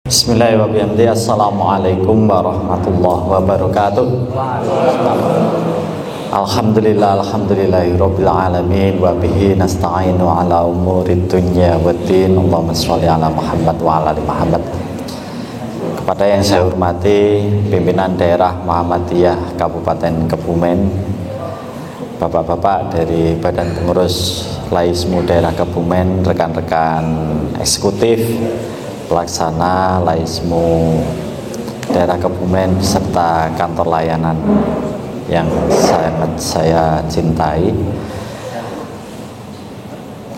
Bismillahirrahmanirrahim. Assalamualaikum warahmatullahi wabarakatuh. Alhamdulillahirabbil alamin wa bihi nasta'inu ala umurid dunya waddin. Allahumma sholli ala Muhammad wa ala ali Muhammad. Kepada yang saya hormati pimpinan daerah Muhammadiyah Kabupaten Kebumen, Bapak-bapak dari Badan Pengurus Laismu Daerah Kebumen, rekan-rekan eksekutif pelaksana Laismu Daerah Kebumen serta kantor layanan yang sangat saya cintai.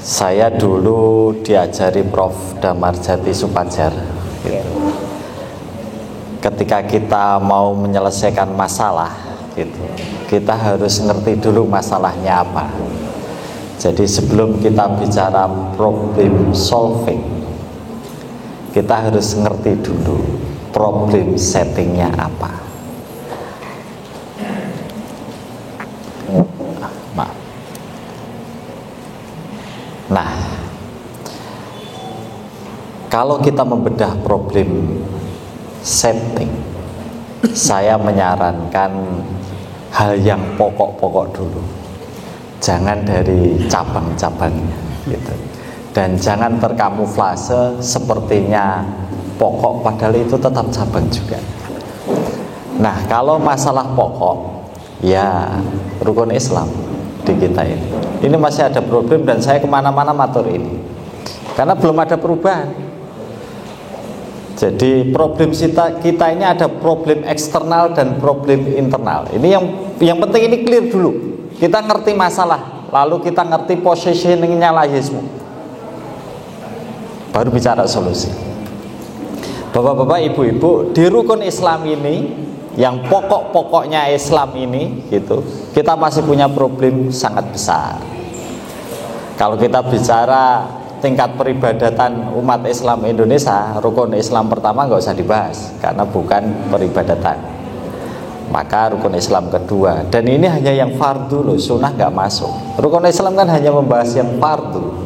Saya dulu diajari Prof. Damarjati Supadjar gitu. Ketika kita mau menyelesaikan masalah gitu, kita harus ngerti dulu masalahnya apa. Jadi sebelum kita bicara problem solving, kita harus ngerti dulu problem settingnya apa. Maaf. Nah, kalau kita membedah problem setting, saya menyarankan hal yang pokok-pokok dulu, jangan dari cabang-cabangnya gitu. Dan jangan terkamuflase sepertinya pokok padahal itu tetap cabang juga. Nah, kalau masalah pokok ya rukun Islam di kita ini masih ada problem, dan saya kemana-mana matur ini karena belum ada perubahan. Jadi problem kita ini ada problem eksternal dan problem internal. Ini yang penting, ini clear dulu. Kita ngerti masalah, lalu kita ngerti positioningnya laismu, baru bicara solusi. Bapak-bapak, ibu-ibu, di rukun Islam ini, yang pokok-pokoknya Islam ini gitu, kita masih punya problem sangat besar. Kalau kita bicara tingkat peribadatan umat Islam Indonesia, rukun Islam pertama nggak usah dibahas karena bukan peribadatan. Maka rukun Islam kedua, dan ini hanya yang fardu loh, sunnah nggak masuk. Rukun Islam kan hanya membahas yang fardu.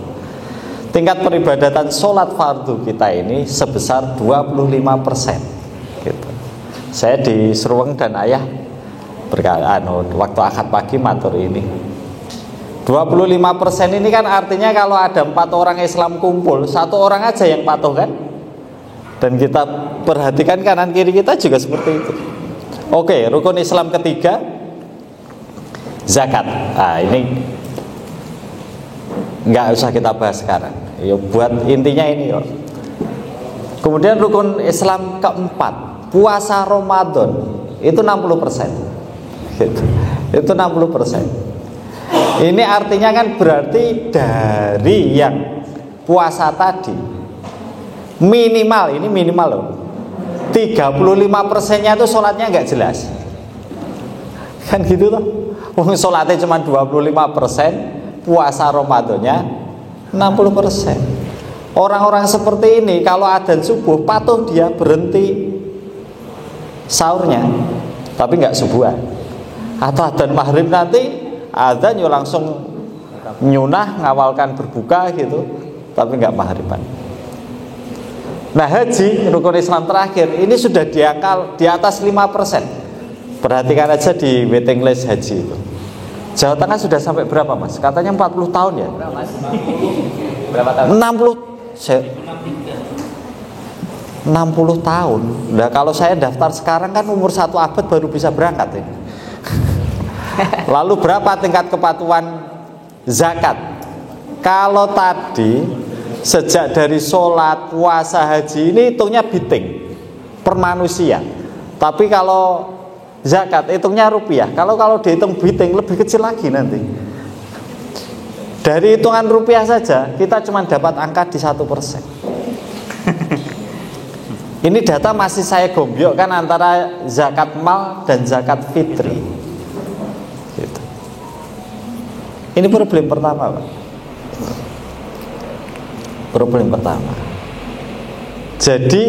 Tingkat peribadatan sholat fardu kita ini sebesar 25% gitu. Saya di Seruweng dan ayah waktu akad pagi matur ini 25% ini kan artinya kalau ada 4 orang Islam kumpul, 1 orang aja yang patuh kan. Dan kita perhatikan kanan kiri kita juga seperti itu. Oke, rukun Islam ketiga zakat. Nah, ini nggak usah kita bahas sekarang. Yo, buat intinya ini yo. Kemudian rukun Islam keempat, puasa Ramadan, itu 60%. Gitu. Itu 60%. Ini artinya kan berarti dari yang puasa tadi minimal, ini minimal loh, 35%-nya itu sholatnya nggak jelas. Kan gitu loh. Sholatnya cuma 25%, puasa Ramadannya 60%. Orang-orang seperti ini kalau adzan subuh patuh, dia berhenti sahurnya tapi nggak subuhan. Atau adzan maghrib nanti adzan yo langsung nyunah, ngawalkan berbuka gitu, tapi nggak maghriban. Nah, haji rukun Islam terakhir ini sudah diangkal di atas 5%. Perhatikan aja di waiting list haji itu. Jawa Tengah sudah sampai berapa, Mas? Katanya 40 tahun ya? Berapa tahun? 60 tahun. Nah, kalau saya daftar sekarang kan umur 1 abad baru bisa berangkat ini. Lalu berapa tingkat kepatuhan zakat? Kalau tadi sejak dari sholat, puasa, haji ini hitungnya biting per manusia. Tapi kalau zakat hitungnya rupiah. Kalau dihitung biting lebih kecil lagi nanti. Dari hitungan rupiah saja kita cuma dapat angka di 1%. Ini data masih saya gombyokkan antara zakat mal dan zakat fitri. Gitu. Ini problem pertama, Pak. Problem pertama. Jadi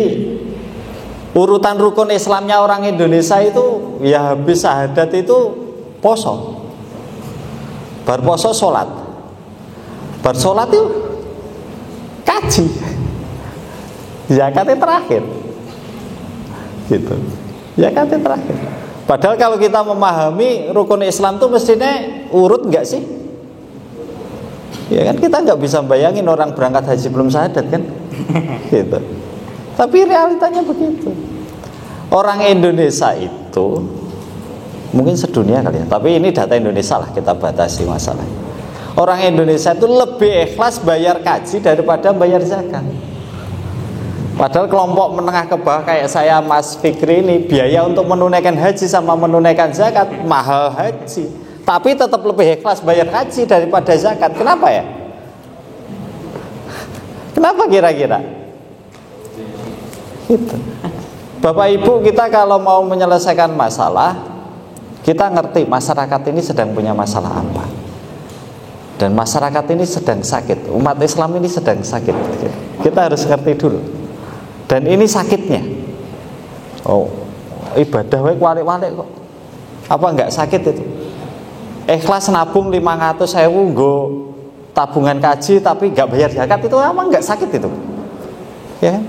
urutan rukun Islamnya orang Indonesia itu ya habis syahadat itu poso, bar poso sholat, bar sholat itu kaji, zakatnya terakhir. gitu. Ya kan itu terakhir. Padahal kalau kita memahami rukun Islam itu mestinya urut nggak sih? Ya kan kita nggak bisa bayangin orang berangkat haji belum syahadat kan? Gitu. Tapi realitanya begitu. Orang Indonesia itu mungkin sedunia kali ya, tapi ini data Indonesia lah, kita batasi masalah. Orang Indonesia itu lebih ikhlas bayar kaji daripada bayar zakat. Padahal kelompok menengah ke bawah kayak saya, Mas Fikri ini, biaya untuk menunaikan haji sama menunaikan zakat mahal haji, tapi tetap lebih ikhlas bayar haji daripada zakat. Kenapa ya? Kenapa kira-kira? Gitu. Bapak Ibu, kita kalau mau menyelesaikan masalah, kita ngerti masyarakat ini sedang punya masalah apa, dan masyarakat ini sedang sakit, umat Islam ini sedang sakit. Kita harus ngerti dulu. Dan ini sakitnya. Oh, ibadah wae walik-walik kok. Apa enggak sakit itu? Ikhlas nabung 500.000 nggo tabungan kaji tapi enggak bayar zakat, itu apa enggak sakit itu? Ya.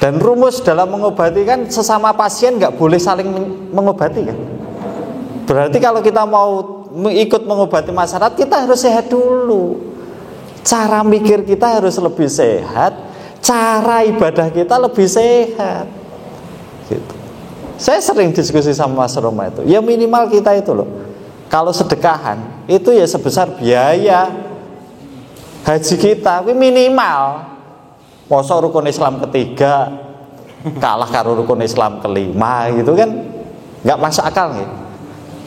Dan rumus dalam mengobati kan sesama pasien enggak boleh saling mengobati kan? Berarti kalau kita mau ikut mengobati masyarakat, kita harus sehat dulu. Cara mikir kita harus lebih sehat. Cara ibadah kita lebih sehat gitu. Saya sering diskusi sama Mas Roma itu, ya minimal kita itu loh, kalau sedekahan itu ya sebesar biaya haji kita, tapi minimal. Masa rukun Islam ketiga kalah karo rukun Islam kelima gitu kan, nggak masuk akal gitu.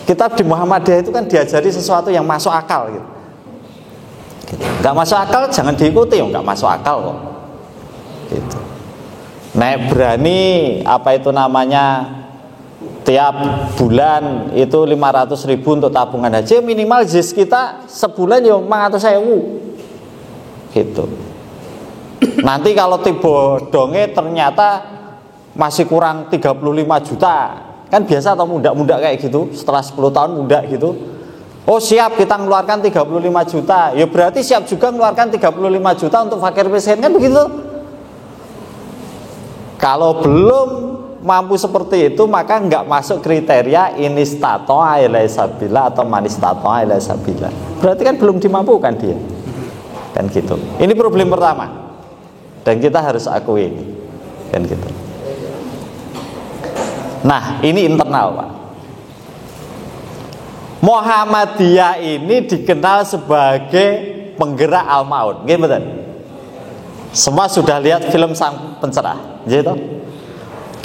Kita di Muhammadiyah itu kan diajari sesuatu yang masuk akal gitu. Nggak masuk akal jangan diikuti, nggak masuk akal kok. Gitu. Nek berani apa itu namanya tiap bulan itu 500.000 untuk tabungan haji, minimal jis kita sebulan ya 500.000 gitu. Nanti kalau tiba donge ternyata masih kurang 35 juta, kan biasa atau muda-muda kayak gitu, setelah 10 tahun muda gitu, oh siap kita ngeluarkan 35 juta, ya berarti siap juga ngeluarkan 35 juta untuk fakir miskin, kan begitu. Kalau belum mampu seperti itu, maka nggak masuk kriteria inistato'a ilaihi sabila atau manistato'a ilaihi sabila. Berarti kan belum dimampukan dia. Kan gitu. Ini problem pertama. Dan kita harus akui ini. Kan gitu. Nah, ini internal, Pak. Muhammadiyah ini dikenal sebagai penggerak al-maut. Nggih mboten? Semua sudah lihat film Sang Pencerah. Gitu.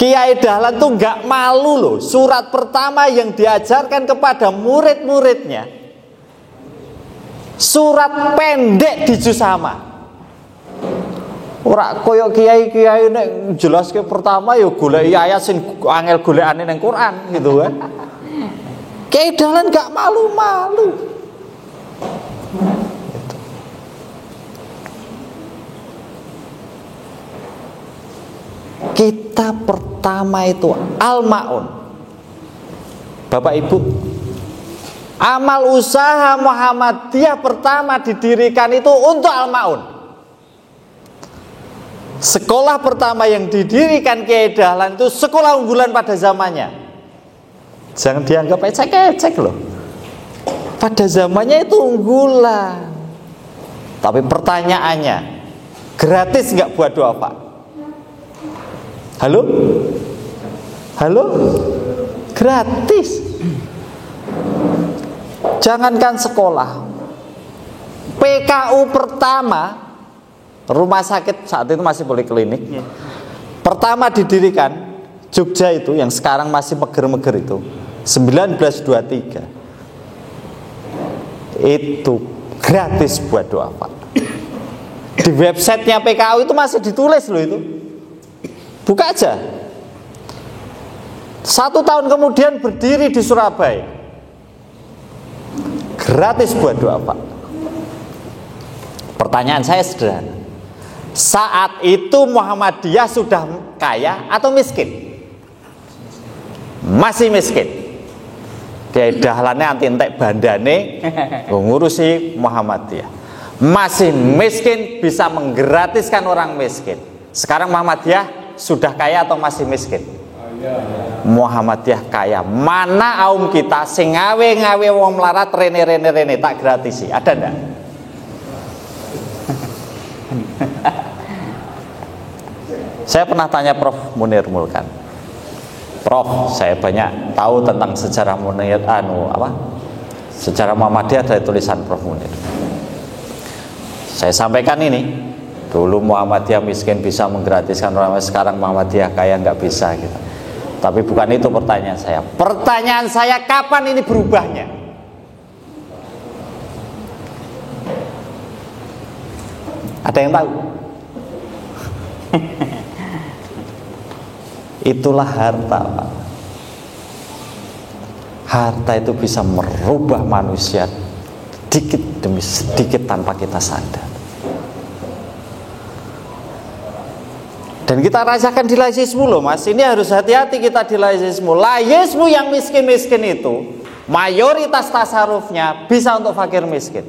Kiai Dahlan tuh nggak malu loh. Surat pertama yang diajarkan kepada murid-muridnya, surat pendek di juz sama. Ora koyo kiai-kiai nek jelaske pertama ya goleki ayat sing angel golekane ning Quran gitu kan. Kiai Dahlan nggak malu-malu. Kita pertama itu Al-Ma'un. Bapak Ibu, amal usaha Muhammadiyah pertama didirikan itu untuk Al-Ma'un. Sekolah pertama yang didirikan Kiai Dahlan itu sekolah unggulan pada zamannya. Jangan dianggap ecek-ecek loh. Pada zamannya itu unggulan. Tapi pertanyaannya, gratis nggak buat doa Pak? Halo? Halo? Gratis. Jangankan sekolah, PKU pertama, rumah sakit saat itu masih poliklinik, pertama didirikan Jogja itu, yang sekarang masih meger-meger itu 1923. Itu gratis buat doa Pak. Di websitenya PKU itu masih ditulis loh itu. Buka aja. 1 tahun kemudian berdiri di Surabaya. Gratis buat doa Pak. Pertanyaan saya sederhana. Saat itu Muhammadiyah sudah kaya atau miskin? Masih miskin. Dia Dahlannya anti entek bandane ngurusi Muhammadiyah. Masih miskin, bisa menggratiskan orang miskin. Sekarang Muhammadiyah sudah kaya atau masih miskin? Muhammadiyah kaya. Mana aum kita sing ngawe wong melarat rene tak gratisi? Ada ndak? Saya pernah tanya Prof Munir Mulkan. Prof, saya banyak tahu tentang sejarah Munir sejarah Muhammadiyah dari tulisan Prof Munir. Saya sampaikan ini. Dulu Muhammadiyah miskin bisa menggratiskan orang, sekarang Muhammadiyah kaya nggak bisa gitu. Tapi bukan itu pertanyaan saya. Pertanyaan saya, kapan ini berubahnya? Ada yang tahu? Itulah harta, Pak. Harta itu bisa merubah manusia sedikit demi sedikit tanpa kita sadar. Dan kita rasakan di laizisme loh Mas. Ini harus hati-hati kita di laizisme. Laizisme yang miskin-miskin itu mayoritas tasarufnya bisa untuk fakir miskin.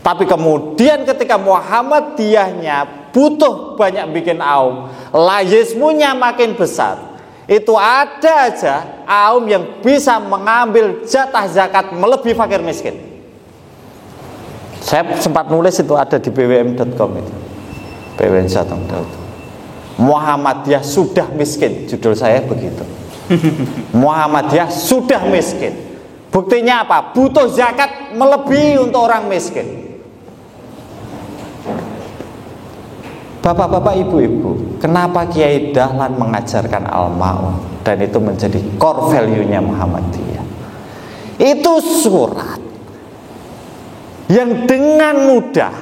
Tapi kemudian ketika Muhammadiyahnya butuh banyak bikin aum, laizismenya makin besar. Itu ada aja aum yang bisa mengambil jatah zakat melebihi fakir miskin. Saya sempat nulis itu, ada di bwm.com itu. bwm.com. Muhammadiyah sudah miskin, judul saya begitu. Muhammadiyah sudah miskin. Buktinya apa? Butuh zakat melebihi untuk orang miskin. Bapak-bapak, ibu-ibu, kenapa Kiai Dahlan mengajarkan Al-Ma'un dan itu menjadi core value-nya Muhammadiyah? Itu surat yang dengan mudah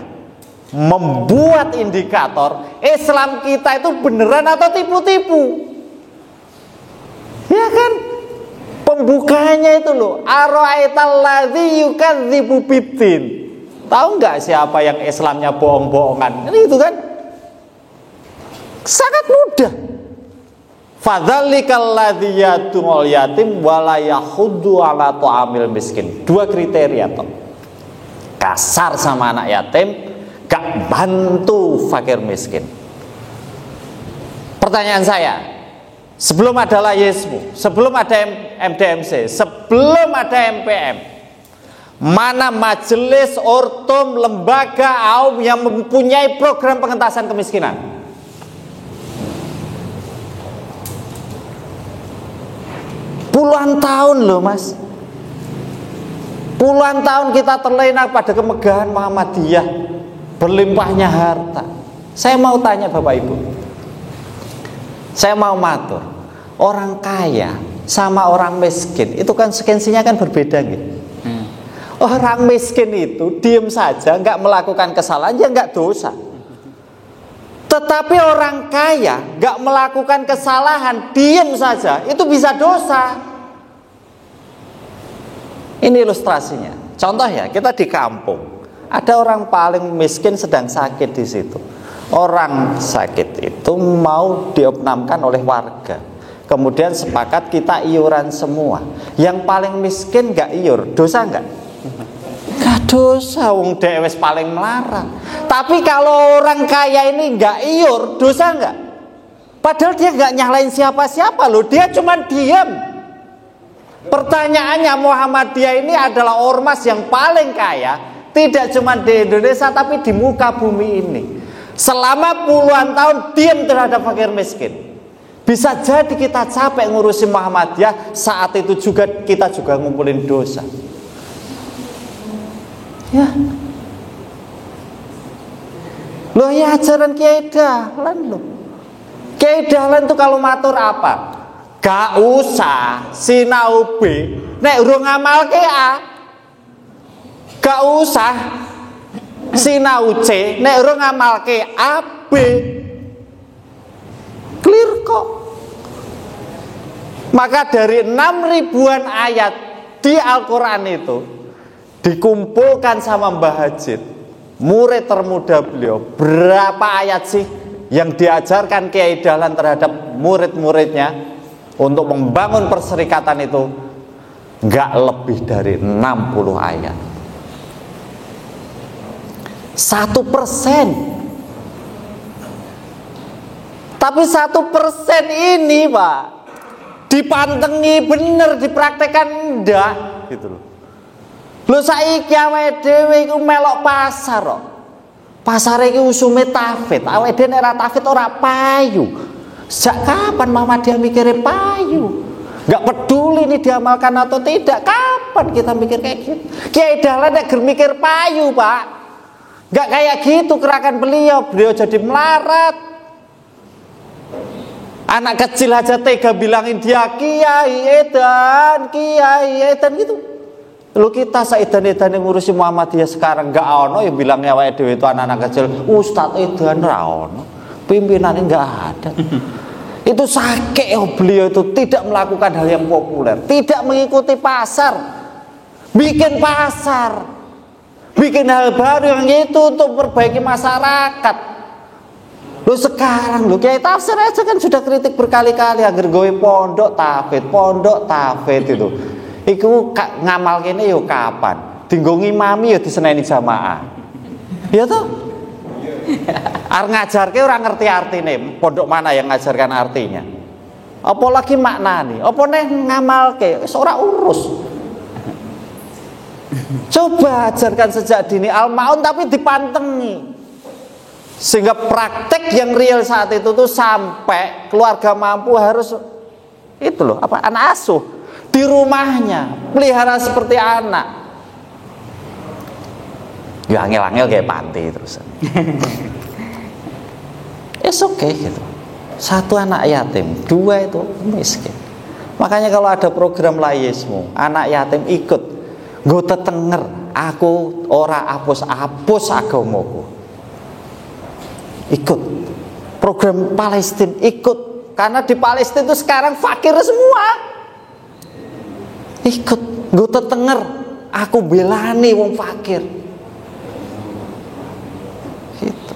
membuat indikator Islam kita itu beneran atau tipu-tipu. Ya kan? Pembukaannya itu loh, ara'aital ladzi yukadzibu biddin. Tahu nggak siapa yang Islamnya bohong-bohongan? Ini itu kan sangat mudah. Fadzalikal ladzi yad'ul yatim wa la yahuddu ala ta'amil miskin. Dua kriteria toh. Kasar sama anak yatim, gak bantu fakir miskin. Pertanyaan saya, sebelum ada laizisme, sebelum ada MDMC, sebelum ada MPM, mana majelis, ortum, lembaga, aum yang mempunyai program pengentasan kemiskinan? Puluhan tahun loh Mas. Puluhan tahun kita terlena pada kemegahan Muhammadiyah, berlimpahnya harta. Saya mau tanya Bapak Ibu, saya mau matur, orang kaya sama orang miskin itu kan skensinya kan berbeda gitu. Orang miskin itu diem saja, nggak melakukan kesalahan, ya nggak dosa. Tetapi orang kaya nggak melakukan kesalahan, diem saja, itu bisa dosa. Ini ilustrasinya. Contoh ya, kita di kampung, ada orang paling miskin sedang sakit di situ. Orang sakit itu mau diopnamkan oleh warga. Kemudian sepakat kita iuran semua. Yang paling miskin nggak iur, dosa nggak? Nggak dosa, wong dewes paling melarat. Tapi kalau orang kaya ini nggak iur, dosa nggak? Padahal dia nggak nyalain siapa-siapa loh, dia cuma diam. Pertanyaannya, Muhammadiyah ini adalah ormas yang paling kaya, tidak cuma di Indonesia tapi di muka bumi ini. Selama puluhan tahun diam terhadap fakir miskin. Bisa jadi kita capek ngurusin Muhammadiyah, saat itu juga kita juga ngumpulin dosa. Ya. Loh ya ajaran Kiai Dahlan loh. Kiai Dahlan tuh kalau matur apa? Gak usah sinau B, nek urung ngamalke A. Gak usah sinau C, nek urung ngamalke A B. Clear kok. Maka dari 6.000-an ayat di Al-Quran itu dikumpulkan sama Mbah Hajid, murid termuda beliau. Berapa ayat sih yang diajarkan Kiai Dahlan terhadap murid-muridnya untuk membangun perserikatan itu? Nggak lebih dari 60 ayat. 1%. Tapi 1% ini Pak dipantengi bener, dipraktekkan enggak gitu loh. Lho saiki awake dhewe iku melok pasar kok. Pasare iki usume tafid. Awake dhewe nek ora tafid ora payu. Sejak kapan Muhammadiyah mikire payu? Enggak peduli ini diamalkan atau tidak. Kapan kita mikir kayak gitu? Kiai Dahlan nek mikir payu, Pak. Enggak kayak gitu gerakan beliau. Beliau jadi melarat. Anak kecil aja tega bilangin dia Kiai Edan gitu. Lu kita seedan-edan yang ngurusi Muhammadiyah sekarang gak ono yang bilangnya awake dhewe itu anak-anak kecil Ustadz Edan ra ono. Pimpinannya gak ada. Itu sakit beliau itu tidak melakukan hal yang populer, tidak mengikuti pasar, bikin pasar, bikin hal baru yang itu untuk memperbaiki masyarakat. Lu sekarang lu Kiai Tafsir aja kan sudah kritik berkali-kali agar gawe pondok tafid itu. Iku ngamal kene yo kapan? Dinggo ngimami yo diseneni jamaah. Ya toh? Arep ngajarke ora ngerti artine, pondok mana yang ngajarkan artinya? Apalagi maknane, apa neh ngamalke wis ora urus. Coba ajarkan sejak dini al-maun tapi dipantengi. Sehingga praktek yang real saat itu tuh sampai keluarga mampu harus itu loh, apa anak asuh di rumahnya, pelihara seperti anak. Ya angel-angel kayak panti terus. It's okay gitu. Satu anak yatim, dua itu miskin. Makanya kalau ada program laismu, anak yatim ikut. Nggo tetenger, aku ora apus-apus agamaku. Ikut program Palestina, ikut karena di Palestina itu sekarang fakir semua. Ikut, gue tetenger, aku belani wong fakir. Gitu.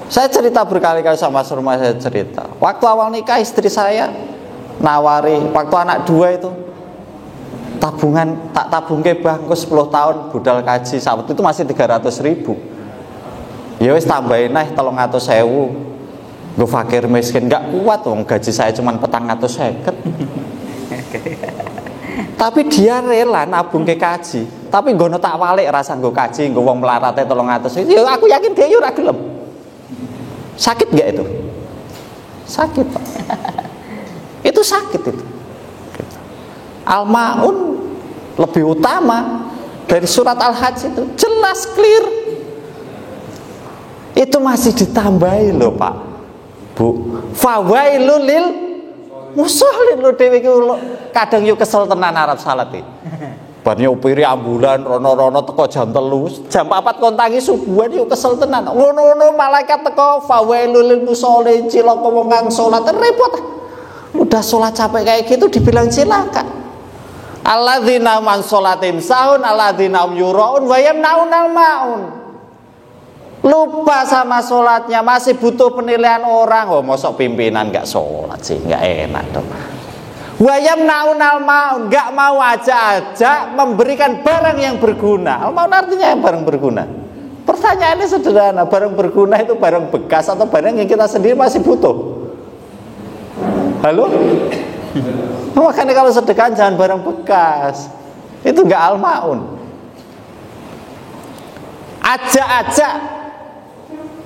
Saya cerita berkali-kali sama rumah saya cerita. Waktu awal nikah istri saya nawari, waktu anak dua itu tabungan tak tabungke bangku 10 tahun budal kaji sahabat itu masih 300.000. Ya wis tambahin naik 300.000. Gue fakir miskin gak kuat wong gaji saya cuma 450. Tapi dia rela nabung ke kaji. Tapi nggono tak walik rasa nggo kaji, nggo wong melarate 300. Ya aku yakin dia ora gelem. Sakit gak itu? Sakit, Pak. Itu sakit itu. Al-Maun lebih utama dari surat Al-Hajj itu. Jelas clear. Itu masih ditambahi loh Pak Bu, fawailul lil musallin lo dhewe iki kadang yo kesel tenan arep salat iki. Bar nyopiri ambulan rono-rono teko jam 3, jam 4 kontangi subuhan yo kesel tenan. Ngono-ngono malaikat teko fawailul lil musallin cilaka wong kang salat repot. Udah salat capek kayak gitu dibilang cilaka. Alladzina man sholatim sahun alladzina yuraun wa yamnaunal maun. Lupa sama sholatnya, masih butuh penilaian orang. Oh, mosok pimpinan gak sholat sih, gak enak dong. Wayam naunal maun, gak mau aja memberikan barang yang berguna. Al-maun artinya yang barang berguna. Pertanyaannya sederhana, barang berguna itu barang bekas atau barang yang kita sendiri masih butuh? Halo? Makanya kalau sedekah jangan barang bekas. Itu gak al-maun.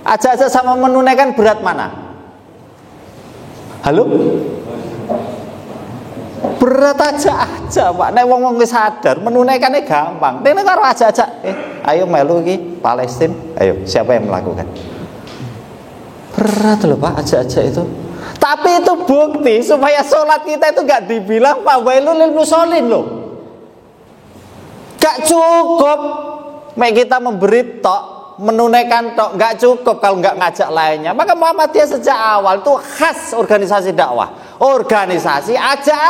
Aja sama menunaikan berat mana? Halo? Berat aja Pak. Nek wong wis sadar menunaikannya gampang. Dene karo aja. Ayo melu iki Palestina. Ayo, siapa yang melakukan? Berat loh Pak aja itu. Tapi itu bukti supaya sholat kita itu gak dibilang fawailul lil musallin loh. Gak cukup kita memberi tok, menunaikan tok, gak cukup kalau gak ngajak lainnya. Maka Muhammadiyah sejak awal itu khas organisasi dakwah, organisasi aja.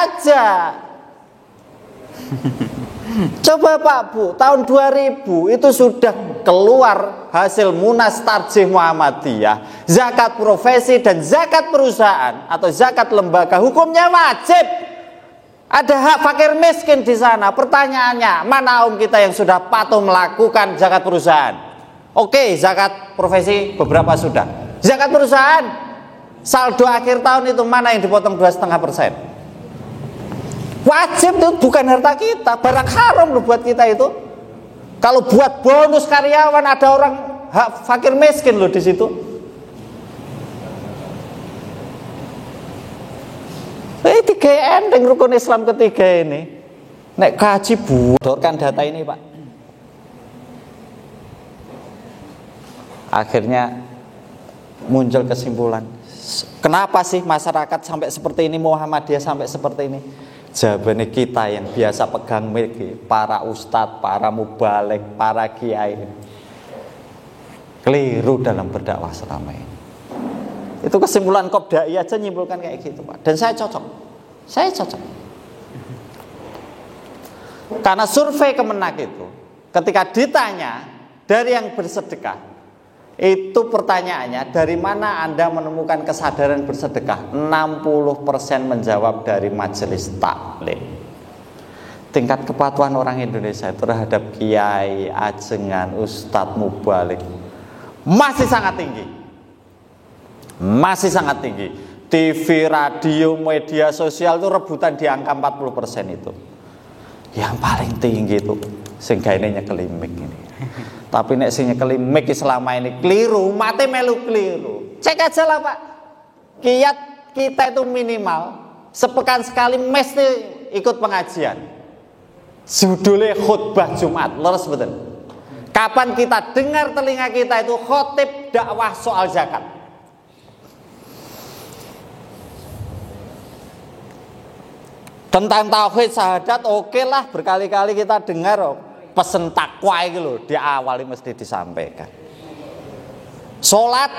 Coba Pak Bu, tahun 2000 itu sudah keluar hasil Munas Tarjih Muhammadiyah, zakat profesi dan zakat perusahaan atau zakat lembaga hukumnya wajib. Ada hak fakir miskin di sana. Pertanyaannya, mana kita yang sudah patuh melakukan zakat perusahaan? Oke, zakat profesi beberapa sudah. Zakat perusahaan Saldo akhir tahun itu mana yang dipotong 2,5%? Wajib itu, bukan harta kita, barang haram loh buat kita itu. Kalau buat bonus karyawan ada orang fakir miskin loh di situ. Tiga enteng rukun Islam ketiga ini. Nek kaji bodorkan data ini Pak. Akhirnya muncul kesimpulan. Kenapa sih masyarakat sampai seperti ini, Muhammadiyah sampai seperti ini? Jawabannya kita yang biasa pegang mic, para ustadz, para mubalik, para kiai, keliru dalam berdakwah selama ini. Itu kesimpulan Kopdai aja nyimpulkan kayak gitu Pak. Dan saya cocok. Karena survei Kemenak itu ketika ditanya dari yang bersedekah, itu pertanyaannya, dari mana Anda menemukan kesadaran bersedekah? 60% menjawab dari majelis taklim. Tingkat kepatuhan orang Indonesia terhadap kiai, ajengan, ustadz, mubalik masih sangat tinggi. Masih sangat tinggi. TV, radio, media sosial itu rebutan di angka 40% itu. Yang paling tinggi itu sehingga ini nyekelimik ini. Tapi nek sing nyekeli mik selama ini keliru, mate melu keliru. Cek aja lah Pak. Kiat kita itu minimal sepekan sekali mesti ikut pengajian. Judulnya khutbah Jumat, leres betul. Kapan kita dengar telinga kita itu khotib dakwah soal zakat? Tentang tauhid syahadat oke lah, berkali-kali kita dengar pesen takwa itu loh, di awal mesti disampaikan. Sholat,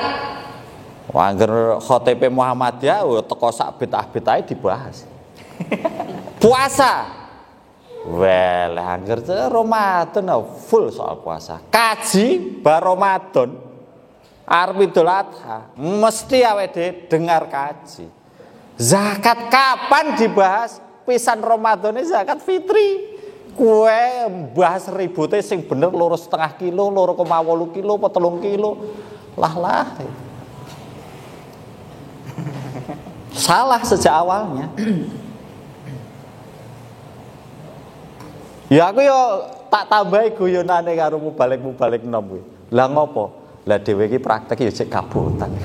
wangger khotib Muhammadiyah, teko sak bid'ah-bid'ah dibahas. Puasa, well, angger Ramadan full soal puasa. Kaji bar Ramadan, arep Idul Adha, mesti awake dengar kaji. Zakat kapan dibahas? Pisan Ramadan ini zakat fitri. Kue bahas ributnya sing bener 2,5 kilo, 2,8 kilo, 3 kilo. Lah. Salah sejak awalnya. Ya aku yo tak tambahi guyonane karo mubalik nom kuwi. Lah ngopo? Lah dhewe iki praktek yo cek kabutan.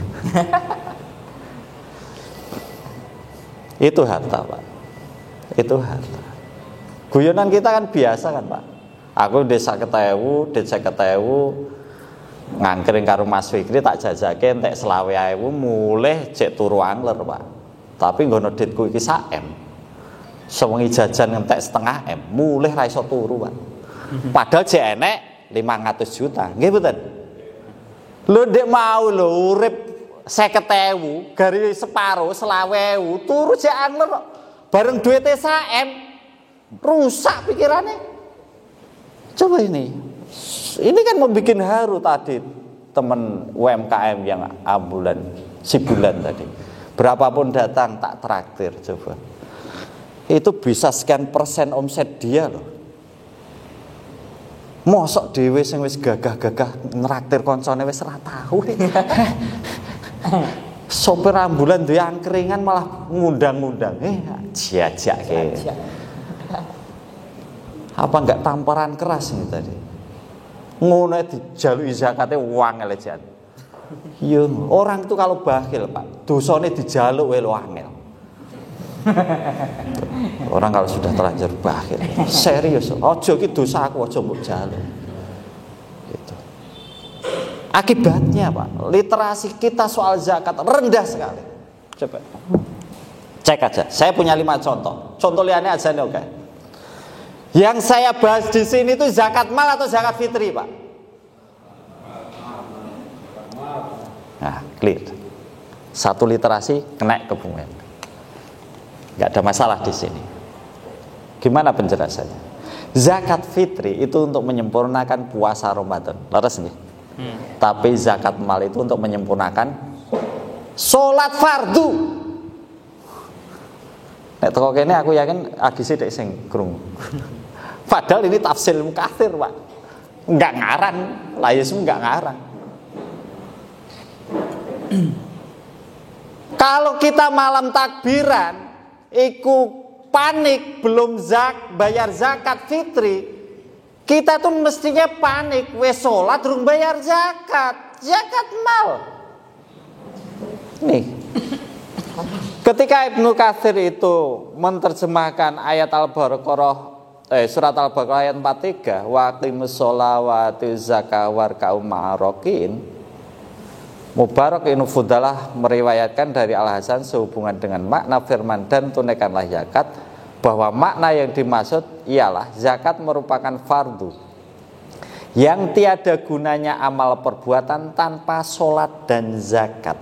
Itu harta, Pak. Itu harta. Guyonan kita kan biasa kan Pak. Aku desa ketewu, ngangkring karo Mas Fikri tak jajake entek 20.000 mulih cek turu angler Pak. Tapi nggono ditku iki sak M. Sewengi jajan entek 0,5 M, mulih ra iso turu Pak. Padahal jek enek 500 juta. Nggih mboten? Lho ndek mau lho urip 50.000, gari separo 20.000 turu cek angler kok. Bareng duitnya sak M. Rusak pikirannya. Coba ini kan membuat haru tadi teman UMKM yang ambulan si bulan tadi. Berapapun datang tak traktir coba. Itu bisa sekian persen omset dia loh. Mosok dhewe sing wis gagah-gagah nraktir koncone wis ora tahu. Sopir ambulan duwe angkringan malah ngundang-ngundang. Jajake. Apa enggak tamparan keras ini tadi? Ngono dijaluki zakate wangel jan. Iya, orang itu kalau bakhil, Pak, dosane dijaluk wae wangel. Orang kalau sudah terlanjur bakhil, serius, aja iki dosa aku aja mbok jaluk. Gitu. Akibatnya, Pak, literasi kita soal zakat rendah sekali. Coba cek aja. Saya punya 5 contoh. Contoh liane aja nih, oke. Yang saya bahas di sini itu zakat mal atau zakat fitri, Pak? Nah, clear. Satu literasi kena ke bungen. Nggak ada masalah di sini. Gimana penjelasannya? Zakat fitri itu untuk menyempurnakan puasa Ramadan. Leres nih. Tapi zakat mal itu untuk menyempurnakan sholat fardu. Nek teko kene aku yakin agise dek sing krungu. Padahal ini tafsir Mukatsir, Pak. Enggak ngaran, Layis enggak ngaran. Kalau kita malam takbiran iku panik belum bayar zakat fitri, kita tuh mestinya panik, wes sholat durung bayar zakat mal. Nih, ketika Ibnu Katsir itu menerjemahkan ayat surat Al-Baqarah ayat 43, wa aqimus sholata wa atuz zakata warka'u ma'arokin, Mubarak Ibnu Fudalah meriwayatkan dari Al-Hasan sehubungan dengan makna firman dan tunaikanlah zakat, bahwa makna yang dimaksud ialah zakat merupakan fardu yang tiada gunanya amal perbuatan tanpa sholat dan zakat.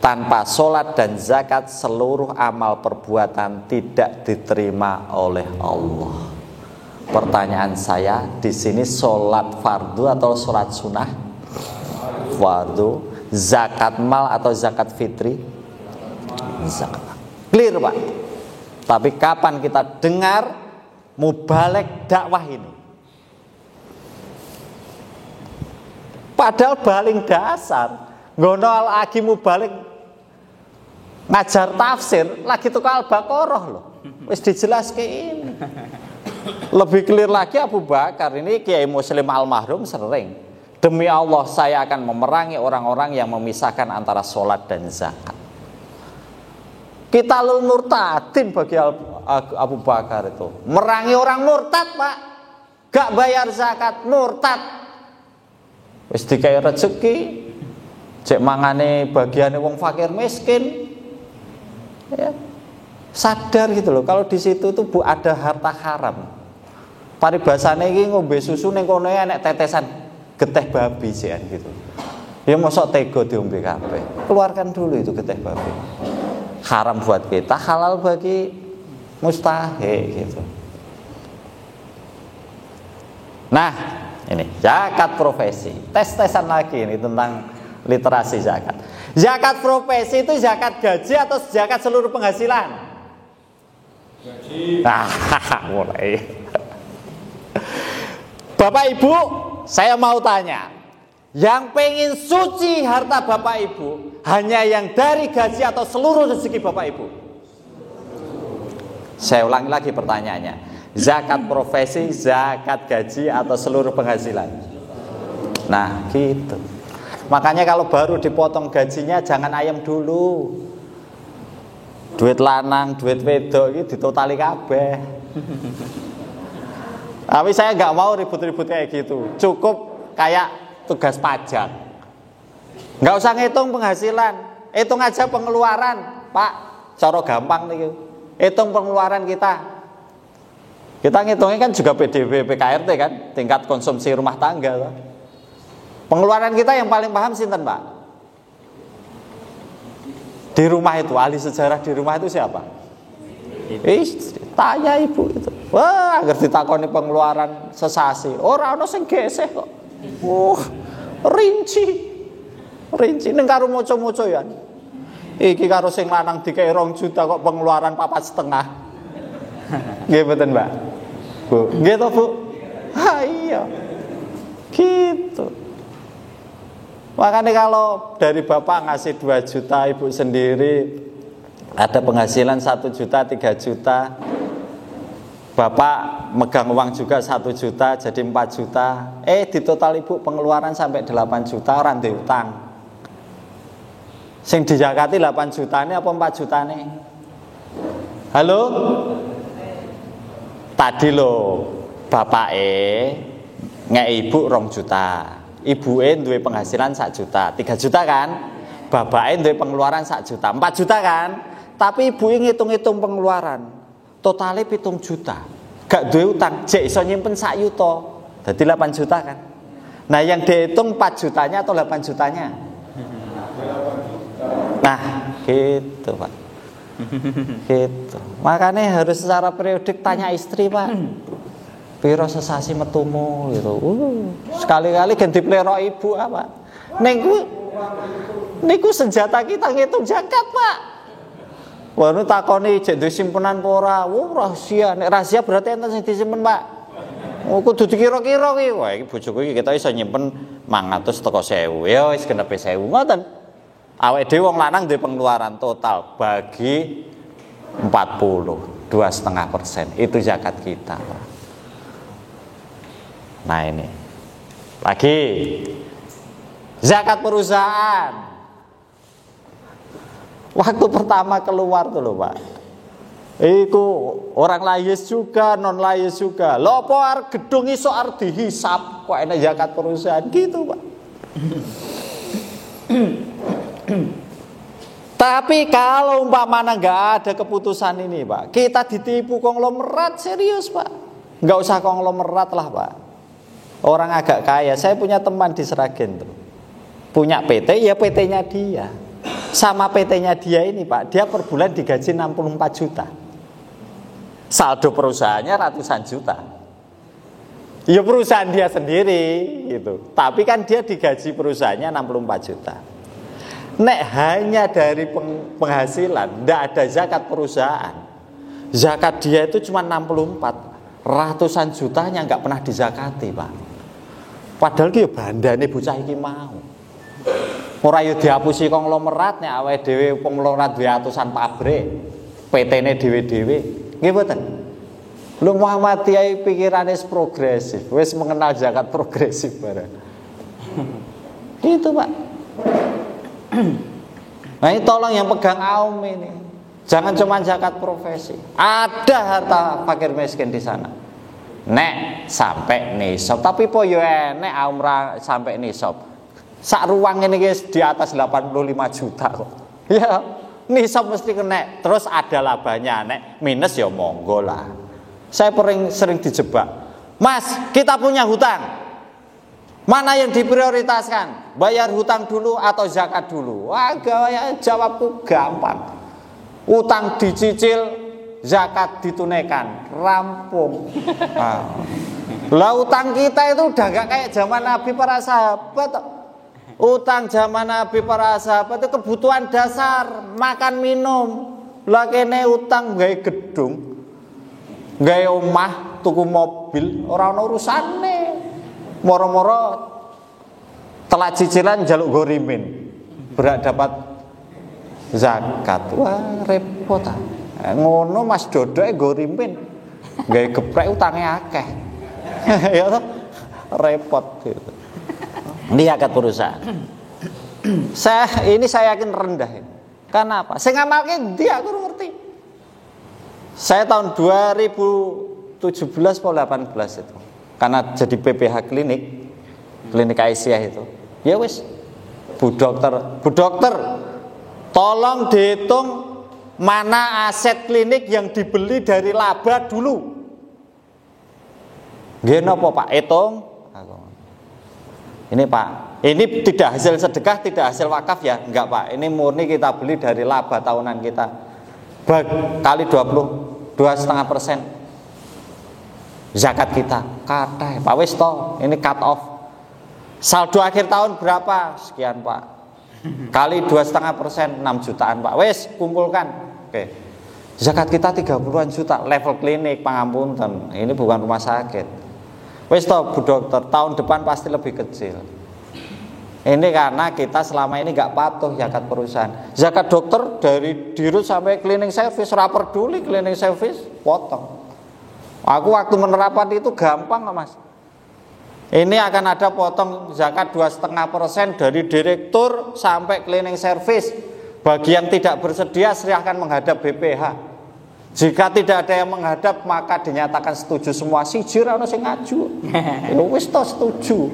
Tanpa sholat dan zakat seluruh amal perbuatan tidak diterima oleh Allah. Pertanyaan saya di sini, sholat fardu atau sholat sunnah? Fardu. Zakat mal atau zakat fitri? Zakat. Clear Pak. Tapi kapan kita dengar mubalek dakwah ini? Padahal baling dasar ngono lagi mubalek ngajar tafsir lagi tukang Al-Baqarah loh. Wis dijelaske ini. Lebih clear lagi Abu Bakar ini Kiai Muslim almarhum sering, demi Allah saya akan memerangi orang-orang yang memisahkan antara sholat dan zakat. Qitalul murtadin bagi Abu Bakar itu merangi orang murtad Pak, gak bayar zakat, murtad. Wis dikai rezeki, cek mangane bagiane wong fakir miskin. Ya. Sadar gitu loh, kalau di situ tuh ada harta haram. Paribasane iki ngombe susu ning kono enek tetesan geteh babi sih gitu. Ya mosok tega diombe kabeh. Keluarkan dulu itu geteh babi. Haram buat kita, halal bagi mustahik gitu. Nah, ini zakat profesi. Tes-tesan lagi ini tentang literasi zakat. Zakat profesi itu zakat gaji atau zakat seluruh penghasilan? Gaji. Mulai. Bapak Ibu, saya mau tanya, yang pengen suci harta Bapak Ibu hanya yang dari gaji atau seluruh rezeki Bapak Ibu? Saya ulangi lagi pertanyaannya, zakat profesi, zakat gaji atau seluruh penghasilan? Nah gitu. Makanya kalau baru dipotong gajinya jangan ayam dulu. Duit lanang, duit wedok ini ditotali kabeh. Tapi saya nggak mau ribut-ribut kayak gitu. Cukup kayak tugas pajak. Nggak usah ngitung penghasilan, hitung aja pengeluaran, Pak. Cara gampang nih. Hitung pengeluaran kita. Kita ngitungnya kan juga PDB, PKRT kan, tingkat konsumsi rumah tangga. Pengeluaran kita yang paling paham sinten, Pak? Di rumah itu, ahli sejarah di rumah itu siapa? Istri. Tanya ibu itu. Wah, agar ditakoni pengeluaran sesasi. Ora ono sing geseh kok. Rinci ning karo moco-moco ya. Iki karo sing lanang dikei 2 juta kok pengeluaran 4,5. Nggih mboten, Mbak? Bu, nggih to, Bu? Ha iya. Gitu. Makanya kalau dari Bapak ngasih 2 juta, Ibu sendiri ada penghasilan 1 juta, 3 juta, Bapak megang uang juga 1 juta, jadi 4 juta. Di total Ibu pengeluaran sampai 8 juta, orang diutang. Sing dijakati 8 juta ini apa 4 juta ini? Halo? Tadi loh, Bapak ngek Ibu 2 juta. Ibu duwe penghasilan 1 juta, 3 juta kan? Bapak duwe pengeluaran 1 juta, 4 juta kan? Tapi Ibu ngitung-ngitung pengeluaran, totalnya 7 juta. Gak duwe utang, jek iso nyimpen 1 yuta. Jadi 8 juta kan? Nah yang dihitung 4 jutanya atau 8 jutanya? Nah gitu Pak. Gitu. Makanya harus secara periodik tanya istri Pak, piro sesasi metumu gitu. Sekali-kali ganti pelero ibu apa? Niku senjata kita ngitung zakat Pak. Wah nu takoni jek duwe simpenan apa ora? Rahasia. Nek rahasia berarti enten sing disimpen Pak. Kudu dikira-kira ki. Wah iki bojoku iki kita iso nyimpen 500 teko 1000. Ya wis genepe 1000 ngoten. Awake dhewe wong lanang duwe pengeluaran total bagi 40, 2,5%. Itu zakat kita. Nah ini. Lagi zakat perusahaan. Waktu pertama keluar tuh loh Pak, iku orang layis juga, non layis juga. Lopo gedung iso arep dihisap kok enak zakat perusahaan gitu Pak. Tapi kalau umpamanya nggak ada keputusan ini Pak, kita ditipu konglomerat serius Pak. Nggak usah konglomerat lah Pak. Orang agak kaya, saya punya teman di Sragen tuh, punya PT, ya PT-nya dia. Sama PT-nya dia ini Pak, dia per bulan digaji 64 juta. Saldo perusahaannya ratusan juta. Ya perusahaan dia sendiri gitu. Tapi kan dia digaji perusahaannya 64 juta. Nek hanya dari penghasilan, tidak ada zakat perusahaan. Zakat dia itu cuma 64. Ratusan jutanya nggak pernah dizakati Pak. Padahal dia bandane bocah iki mau. Ora yo diapusi konglomerat nek awake dhewe konglomerat duwe atusan pabrik, PT-ne dhewe-dhewe. Nggih mboten. Lu Muhammadiyah pikirane progresif, wis mengenal zakat progresif barang. Itu Pak. Nah ini tolong yang pegang aum ini, jangan cuma zakat profesi. Ada harta fakir miskin di sana. Nek sampai nisab, tapi po yo enek aum sampai nisab. Sak ruang ini guys di atas 85 juta kok. Ya, nisab mesti kena. Terus ada labanya, nek minus ya monggo lah. Saya sering dijebak. Mas, kita punya hutang. Mana yang diprioritaskan? Bayar hutang dulu atau zakat dulu? Wah, gaya jawabku gampang. Utang dicicil, zakat ditunaikan, rampung. Lah utang kita itu udah gak kayak zaman Nabi para sahabat. Utang zaman Nabi para sahabat itu kebutuhan dasar, makan minum. Lah kene utang gawe gedung, gawe omah, tuku mobil, ora ono urusane. Moro-moro telat cicilan jaluk gorimin. Berak dapat zakat. Wah, repot ah. Ngono Mas Dodoke gorimin. Gawe geprek utange akeh. Ya toh? Repot gitu. Ini zakat perusahaan. Saya yakin rendah ini. Karena apa? Saya ngamalke dia aku ngerti. Saya tahun 2017 atau 18 itu. Karena jadi PPH klinik Aisyah itu. Ya wis. Bu dokter, tolong dihitung mana aset klinik yang dibeli dari laba dulu. Nggih napa Pak? Hitung. Ini Pak, ini tidak hasil sedekah, tidak hasil wakaf ya? Enggak Pak, ini murni kita beli dari laba tahunan kita. Kali 20, 2,5% zakat kita. Kata Pak wis toh, ini cut off. Saldo akhir tahun berapa? Sekian Pak. Kali 2,5%, 6 jutaan Pak. Wis kumpulkan. Oke. Zakat kita 30-an juta, level klinik pangapunten. Ini bukan rumah sakit. Wis toh Bu dokter, tahun depan pasti lebih kecil. Ini karena kita selama ini nggak patuh zakat perusahaan. Zakat dokter dari dirut sampai cleaning service, ora peduli cleaning service, potong. Aku waktu menerapan itu gampang kok Mas. Ini akan ada potong zakat 2,5% dari direktur sampai cleaning service. Bagi yang tidak bersedia silahkan menghadap BPH. Jika tidak ada yang menghadap maka dinyatakan setuju semua. Siji ra ono sing ngaju. Ya wis to setuju.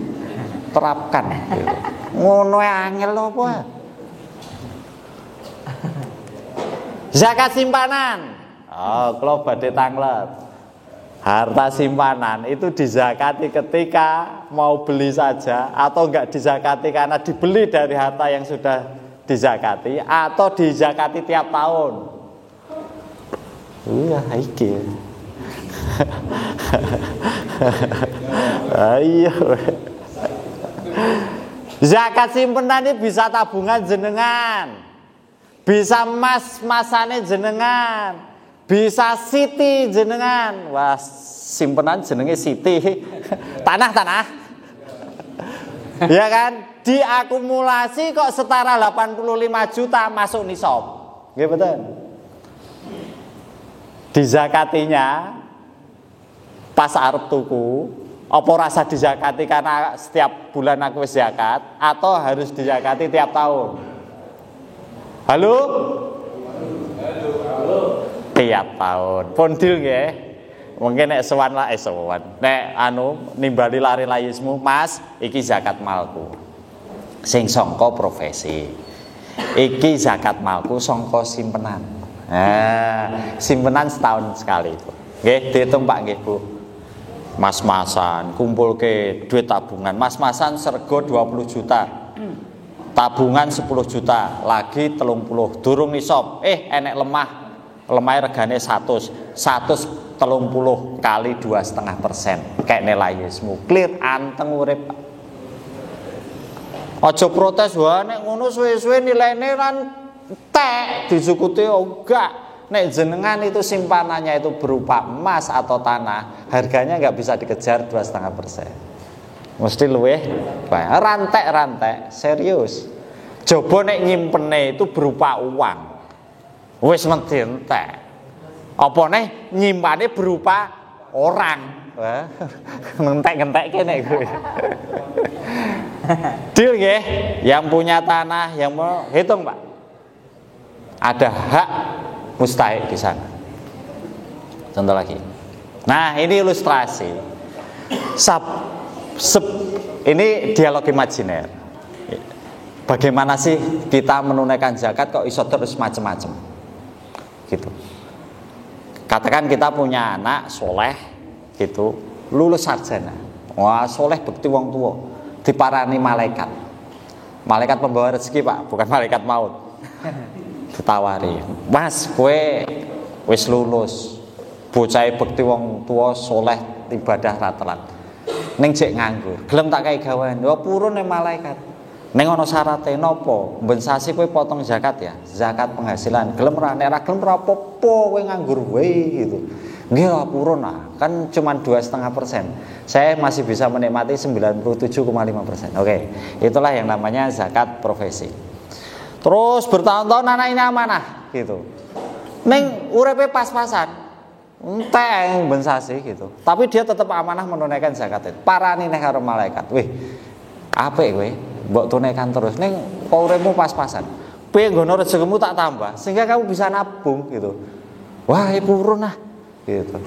Terapkan gitu. Ngono angel apa? Zakat simpanan. Oh, kalau badhe tanglet. Harta simpanan itu dizakati ketika mau beli saja atau enggak dizakati karena dibeli dari harta yang sudah dizakati atau dizakati tiap tahun. Iya, iki. Ayo. Zakat simpenan ini bisa tabungan jenengan, bisa masane jenengan, bisa siti jenengan. Wah, simpenan jenenge siti. Tanah. Ya kan? diakumulasi kok setara 85 juta masuk nisab. Nggih betul. Dizakatinya pas arep tuku, apa rasa dizakati karena setiap bulan aku zakat atau harus dizakati tiap tahun? Halo? Tiap tahun. Pun deal nggih. Mungkin nek sowan lah sowan. Nek nimbali lari layismu, Mas, iki zakat malku. Sing sangka profesi. Iki zakat malku sangka simpenan. Simpenan setahun sekali itu. Nggih, dihitung Pak nggih, Bu. Mas-masan kumpulke duit tabungan. Mas-masan sergo 20 juta. Tabungan 10 juta, lagi 30. Durung nisab. Enek lemah regane 100. 130 kali 2,5%. Kayak nilaiismu. Clear anteng urip. Aja protes, wah nek ngono suwe-suwe nilaine kan tek disukuti enggak. Nek jenengan itu simpanannya itu berupa emas atau tanah, harganya nggak bisa dikejar 2,5%. Mesti luweh rantek serius. Coba nek nyimpene itu berupa uang, wis mesti entek. Apa nek nyimpane berupa orang? Ngentek-ngentek nek gue. Deal nggih, yang punya tanah, yang mau hitung Pak. Ada hak mustahik di sana. Contoh lagi. Nah, ini ilustrasi. Ini dialog imajiner. Bagaimana sih kita menunaikan zakat kok iso terus macam-macam? Gitu. Katakan kita punya anak soleh, gitu, lulus sarjana. Wah, soleh bekti wong tua. Diparani malaikat. Malaikat pembawa rezeki, Pak, bukan malaikat maut. Ditawari, Mas, kue wis lulus, bocah bekti wong tua soleh ibadah ratelan, neng cek nganggur, gelem tak kayak gawean, wah purun nih malaikat, neng ono syaratnya nopo, bensasi kue potong zakat ya, zakat penghasilan, gelem ra, nek ra gelem rapopo, kue nganggur, weh gitu, nggih lah purun lah, kan cuma 2,5%, saya masih bisa menikmati 97,5%, oke, itulah yang namanya zakat profesi. Terus bertahun-tahun anak ini amanah gitu. Neng urepe pas-pasan. Enteng bensasi gitu. Tapi dia tetap amanah menunaikan zakat itu. Parani neh karo malaikat. Wih, apik kowe, mbok tunaikan terus. Neng kok uripmu pas-pasan. Piye nggono rezekimu tak tambah sehingga kamu bisa nabung gitu. Wah, purun lah gitu.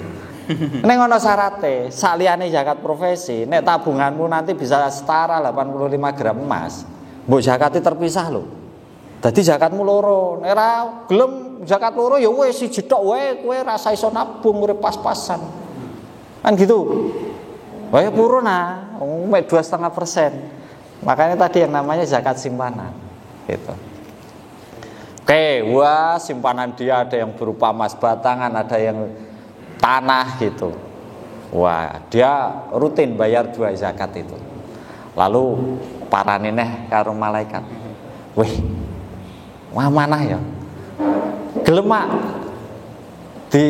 Neng ono syarate, saliyane zakat profesi, nek tabunganmu nanti bisa setara 85 gram emas. Mbok zakate terpisah lho. Dadi zakatmu loro, nek ora gelem zakat loro ya wis siji tok wae kowe rasa iso nabung urip pas-pasan. Kan gitu. Wae purun ah, mek 2,5%. Makanya tadi yang namanya zakat simpanan. Gitu. Oke, wah simpanan dia ada yang berupa emas batangan, ada yang tanah gitu. Wah, dia rutin bayar 2 zakat itu. Lalu parane neh karo malaikat. Wih, amanah ya. Gelem mak di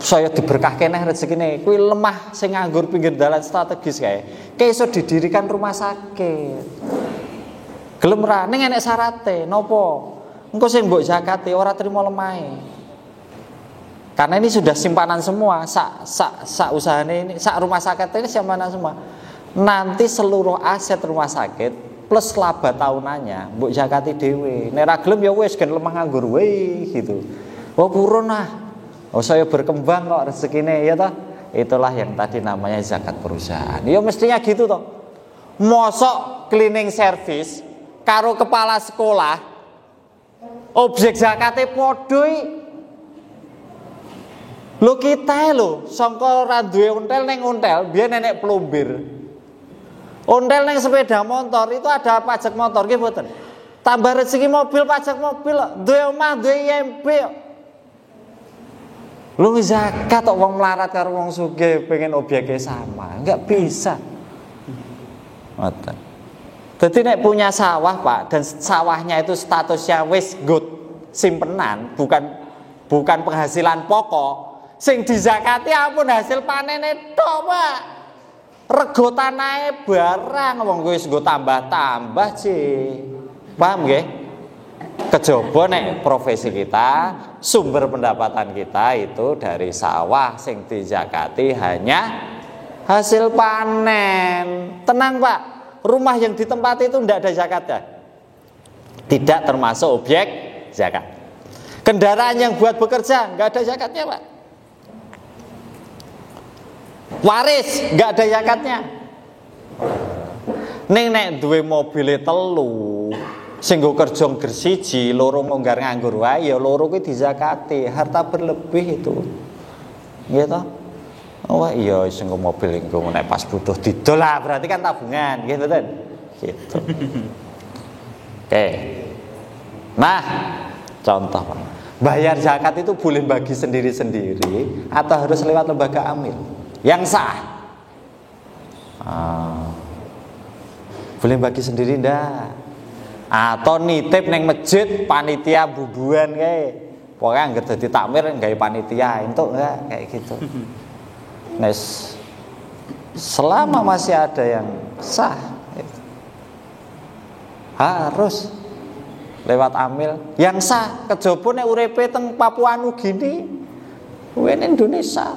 saya diberkahke neh rezekine. Kuwi lemah sing nganggur pinggir dalan strategis kae. Kae iso didirikan rumah sakit. Gelem ra ning enek syarate napa? Engko sing mbok zakate ora trimo lemahe. Karena ini sudah simpanan semua, sak usahane ini, sak rumah sakit ini simpanan semua. Nanti seluruh aset rumah sakit plus laba tahunannya mbok zakati dhewe. Nek ra gelem ya wis gen lemah nganggur wae gitu. Oh purun lah. Oh saya berkembang kok rezekine ya toh. Itulah yang tadi namanya zakat perusahaan. Ya mestinya gitu toh. Mosok cleaning service karo kepala sekolah objek zakate padha. Lho kita lho sangka ra duwe ontel ning ontel biyen nenek plombir. Ontel neng sepeda motor itu ada pajak motor nggih mboten. Tambah rezeki mobil pajak mobil, duwe omah, duwe IMB. Lu zakat kok wong melarat karo wong sugih pengen objeknya sama, enggak bisa. Ngoten. Dadi nek punya sawah, Pak, dan sawahnya itu statusnya wis good simpenan, bukan penghasilan pokok, sing dizakati ampun hasil panene tok, Pak. Rego tanahe barang wong kowe wis nggo tambah-tambah sih. Paham nggih? Kejaba nek profesi kita, sumber pendapatan kita itu dari sawah sing dizakati hanya hasil panen. Tenang Pak, rumah yang ditempati itu tidak ada zakatnya. Tidak termasuk objek zakat. Kendaraan yang buat bekerja nggak ada zakatnya Pak. Waris nggak ada zakatnya. Nek duwe mobile telu, sing nggo kerja gersiji, loro monggar nganggur wae ya loro kuwi dizakati, harta berlebih itu. Nggih toh? Oh iya sing nggo mobil engko nek pas butuh didol lah, berarti kan tabungan, nggih mboten? Gitu. Oke. Nah, contoh Pak. Bayar zakat itu boleh bagi sendiri-sendiri atau harus lewat lembaga amil yang sah. Boleh bagi sendiri ndak? Atau nitip neng masjid panitia bubuan kayak pokoknya anggere dadi takmir gawe panitia entuk enggak kayak gitu. Nes selama masih ada yang sah harus lewat amil yang sah. Kejaba nek uripe teng Papua Nugini wen Indonesia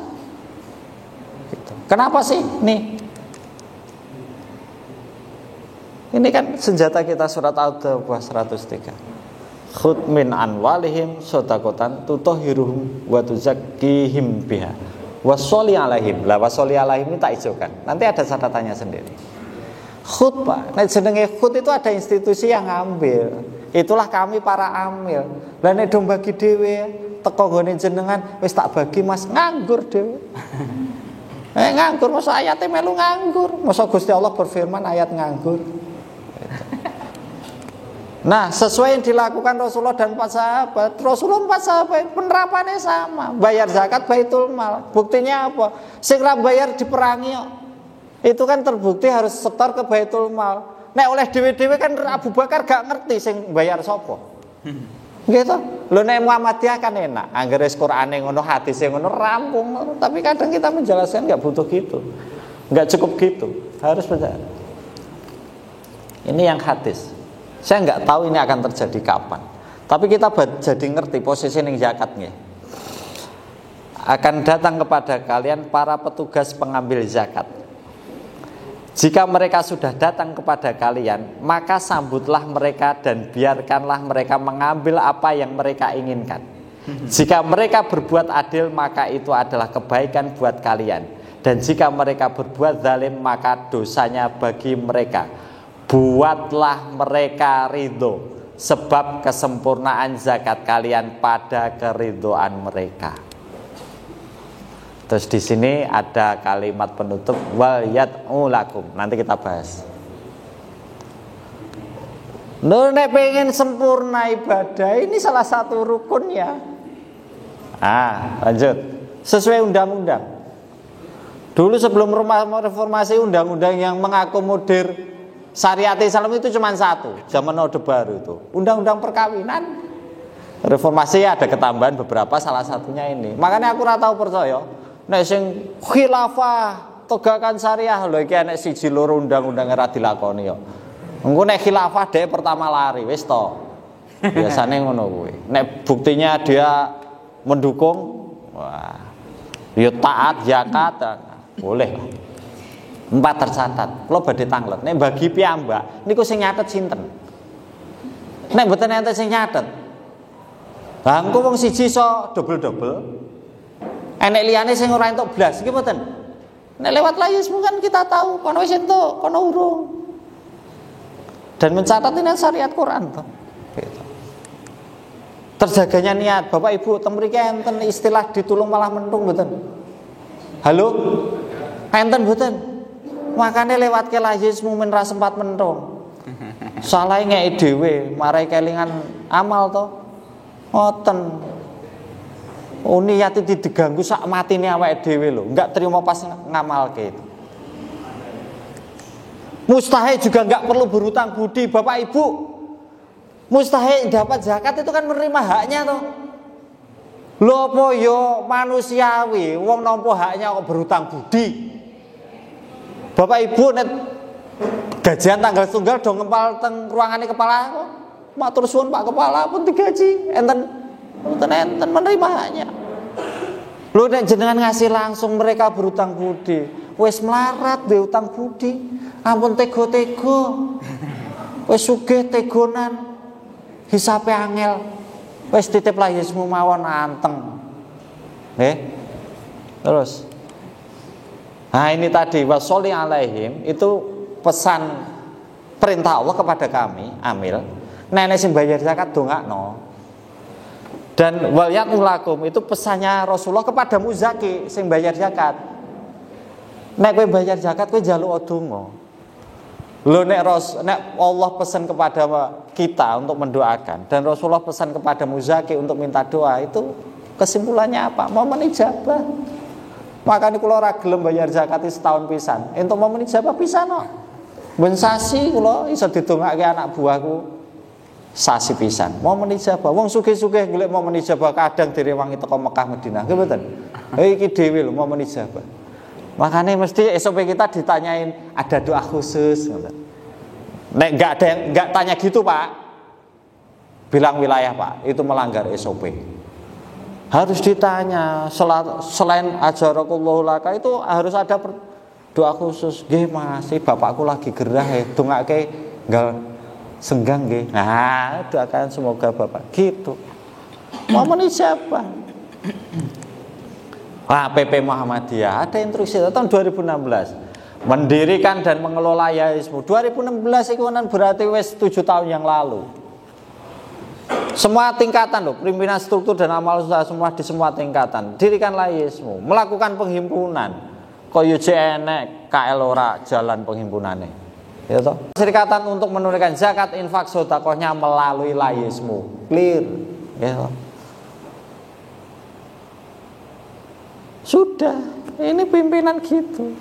gitu. Kenapa sih nih? Ini kan senjata kita surat Al-Tawbah 103. Khudh min anwalihim shadaqatan tutahhiruhum wa tuzakkihim biha washolli alaihim. Lah washolli alaihim ini tak ijokan. Nanti ada catatannya sendiri. Khudh Pak, nek jenenge khudh itu ada institusi yang ngambil. Itulah kami para amil. Lah nek dong bagi dhewe teko nggone jenengan wis tak bagi Mas nganggur dhewe. Nganggur masa ayate melu nganggur. Masa Gusti Allah berfirman ayat nganggur. Nah, sesuai yang dilakukan Rasulullah dan 4 sahabat. Rasulullah 4 sahabat penerapannya sama. Bayar zakat baitul mal. Buktinya apa? Sing ra bayar diperangi kok. Itu kan terbukti harus setor ke baitul mal. Nek oleh dhewe-dhewe kan Abu Bakar gak ngerti sing bayar sapa. Gitu. Lho nek Muhammadiyah kan enak. Anggere Qur'ane ngono, hadise ngono rampung. Tapi kadang kita menjelaskan enggak butuh gitu. Enggak cukup gitu. Harus benar. Ini yang hadis. Saya nggak tahu ini akan terjadi kapan. Tapi kita jadi ngerti posisi ning zakatnya. Akan datang kepada kalian para petugas pengambil zakat. Jika mereka sudah datang kepada kalian, maka sambutlah mereka dan biarkanlah mereka mengambil apa yang mereka inginkan. Jika mereka berbuat adil, maka itu adalah kebaikan buat kalian. Dan jika mereka berbuat zalim, maka dosanya bagi mereka. Buatlah mereka ridho, sebab kesempurnaan zakat kalian pada keridhoan mereka. Terus di sini ada kalimat penutup wal yad'u lakum. Nanti kita bahas. Nek pengen sempurna ibadah, ini salah satu rukunnya. Lanjut. Sesuai undang-undang. Dulu sebelum reformasi, undang-undang yang mengakomodir syariat Islam itu cuma satu, zaman Orde Baru itu, undang-undang perkawinan. Reformasi ada ketambahan beberapa, salah satunya ini. Makanya aku ora tau percaya nek sing khilafah tegakan syariah lho iki nek siji loro undang-undang ora dilakoni yo. Engko nek khilafah dhek pertama lari wis to. Biasane ngono kuwi. Nek buktinya dia mendukung, wah. Ya taat zakat boleh lah. 4 tercatat. Kalau badhe tanglet. Nek bagi piyambak niku sing nyatet sinten? Nek mboten enten sing nyatet. Lah engko wong siji iso double-double. Enek liyane sing ora entuk blas iki mboten. Nek lewat layis kan kita tahu kono wis entuk, kono urung. Dan mencatat ini syariat Quran toh. Gitu. Terjaganya niat, Bapak Ibu, teng mriki enten istilah ditulung malah mentung mboten? Halo? Enten mboten? Makanya lewat ke layis mungkin ra sempat mentung. Salah ngeki dhewe, marai kelingan amal to. Ngoten. Niat itu diganggu sak matine awake dhewe lho, enggak terima pas ngamalke itu. Mustahil juga enggak perlu berhutang budi, Bapak Ibu. Mustahil dapat zakat itu kan menerima haknya toh. Lho apa yo manusiawi wong nampa haknya kok berhutang budi. Bapak Ibu nek gajian tanggal tunggal dong ngempal teng ruangane kepala kok. Matur suwun Pak Kepala pun digaji enten menerima haknya. Lho nek jenengan ngasih langsung mereka berutang budi. Wis melarat be utang budi. Ampun tego-tego. Wis sugih tegonan. Hisape angel. Wis titip layismu mawon anteng. Nggih. Terus. Nah ini tadi wasoli alaihim itu pesan perintah Allah kepada kami, amil. Nenek sing bayar zakat dongakno. Dan waliyat ulakum itu pesannya Rasulullah kepada muzaki sing bayar zakat. Nek kowe bayar zakat kowe njaluk donga. Lho nek Allah pesan kepada kita untuk mendoakan dan Rasulullah pesan kepada muzaki untuk minta doa, itu kesimpulannya apa? Momen ijabah. Makanya kula ora gelem bayar zakat setahun pisan. Entuk momen ijabah pisan kok. Ben sasi kula iso didongake anak buahku. Sasi pisan. Momen ijabah. Wong sugih-sugih golek momen ijabah kadang direwangi teko Mekah Madinah. Nggih mboten? Iki dhewe lho momen ijabah. Makanya mesti SOP kita ditanyain ada doa khusus. Nek enggak tanya gitu Pak, bilang wilayah Pak, itu melanggar SOP. Harus ditanya. Selain ajarakullahu laka itu harus ada doa khusus. Nggih Mas, bapakku lagi gerah dongake enggal senggang nggih. Nah, doakan semoga Bapak gitu. Momen ijabah. Wah, PP Muhammadiyah ada instruksi tahun 2016 mendirikan dan mengelola Yaismu. 2016 itu kan berarti wes 7 tahun yang lalu. Semua tingkatan loh, pimpinan struktur dan amal usaha semua di semua tingkatan. Dirikanlah Yaismu, melakukan penghimpunan. Koyo enek KL ora jalan penghimpunannya. Ya toh? Serikatan untuk menunaikan zakat, infak, sedekahnya melalui Yaismu. Clear. Ya toh? Sudah, ini pimpinan gitu.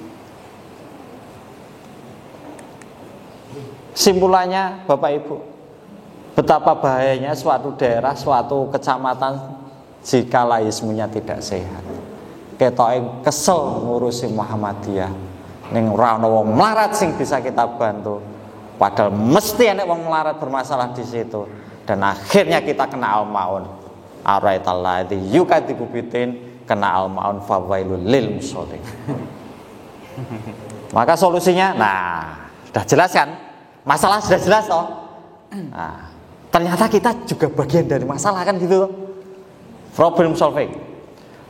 Simpulannya Bapak Ibu, betapa bahayanya suatu daerah, suatu kecamatan jika laismunya tidak sehat. Ketoke kesel ngurusi Muhammadiyah. Ning ora ana wong melarat sing bisa kita bantu. Padahal mesti ana wong melarat bermasalah di situ. Dan akhirnya kita kena al-maun. Araitalladzi yukadzibu bitin kena al-maun fawailul lil musholin. Maka solusinya, nah, sudah jelas kan? Masalah sudah jelas toh. Nah, ternyata kita juga bagian dari masalah kan gitu toh. Problem solving.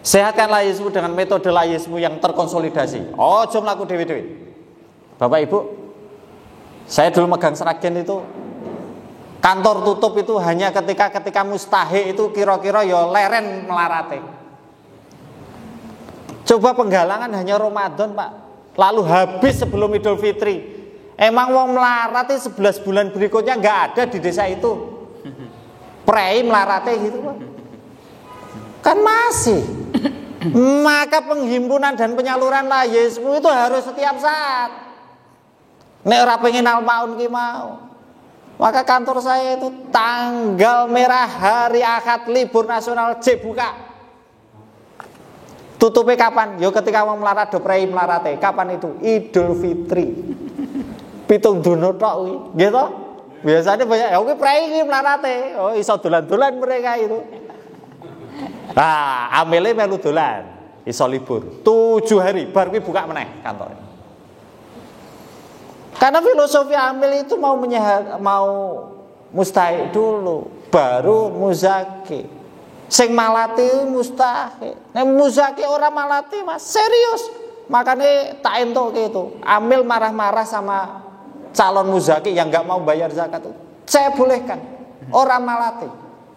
Sehatkanlah Yesusmu dengan metode Yesusmu yang terkonsolidasi. Oh, jom laku dewi-dewi. Bapak Ibu, saya dulu megang Sragen itu kantor tutup itu hanya ketika mustahik itu kira-kira ya leren melarate. Coba penggalangan hanya Ramadan Pak, lalu habis sebelum Idul Fitri. Emang wong melarate 11 bulan berikutnya nggak ada di desa itu. Prei melarate gitu Pak. Kan masih. Maka penghimpunan dan penyaluran Yesusmu itu harus setiap saat. Nek ora pengen al-maun ki mau. Maka kantor saya itu tanggal merah hari Ahad libur nasional jek buka. Tutupnya kapan? Yo ketika wong melarat do prei melarate. Kapan itu? Idul Fitri. 7 dina tok kuwi. Nggih to? Biasanya banyak ya kuwi prei iki melarate. Oh iso dolan-dolan mereka itu. Nah, amele melu dolan. Iso libur 7 hari bar kuwi buka meneh kantor. Karena filosofi amil itu mau mustahik dulu, baru muzaki. Sing malati mustahik. Nek muzaki ora malati Mas, serius. Makanya tak entuk itu. Amil marah-marah sama calon muzaki yang enggak mau bayar zakat itu. Saya bolehkan. Orang malati.